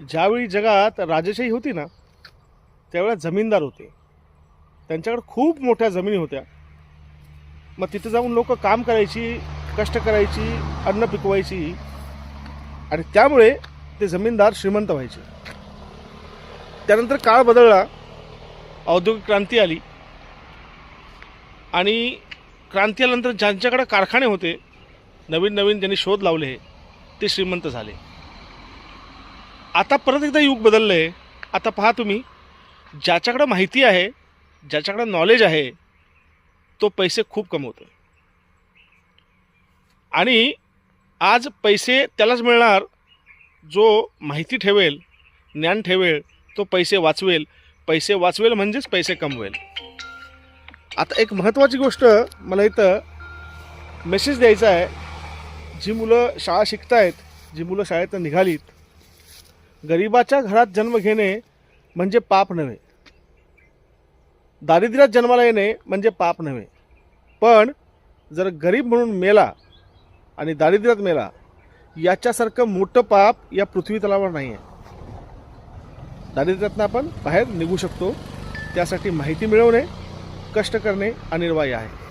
ज्यावेळी जगात राजेशाही होती ना, त्यावेळेला जमीनदार होते. त्यांच्याकडे खूप मोठ्या जमिनी होत्या. मग तिथे जाऊन लोक काम करायची, कष्ट करायची, अन्न पिकवायची आणि त्यामुळे ते जमीनदार श्रीमंत व्हायचे. त्यानंतर काळ बदलला, औद्योगिक क्रांती आली आणि क्रांती आल्यानंतर ज्यांच्याकडे कारखाने होते, नवीन नवीन ज्यांनी शोध लावले, ते श्रीमंत झाले. आता परत एकदा युग बदललं आहे. आता पहा तुम्ही, ज्याच्याकडे माहिती आहे, ज्याच्याकडे नॉलेज आहे, तो पैसे खूप कमवतो. आणि आज पैसे त्यालाच मिळणार जो माहिती ठेवेल, ज्ञान ठेवेल, तो पैसे वाचवेल. पैसे वाचवेल म्हणजेच पैसे कमवेल. आता एक महत्त्वाची गोष्ट मला इथं मेसेज द्यायचा आहे. जी मुलं शाळा शिकतायत, जी मुलं शाळेतून निघालीत, गरिबाच्या घरात जन्म घेणे म्हणजे पाप नव्हे, दारिद्र्यात जन्माला येणे म्हणजे पाप नव्हे. पण जर गरीब म्हणून मेला आणि दारिद्र्यात मेला, याच्यासारखं मोठं पाप या पृथ्वी तलावर नाही आहे. दारिद्र्यातनं आपण बाहेर निघू शकतो. त्यासाठी माहिती मिळवणे, कष्ट करणे अनिवार्य आहे.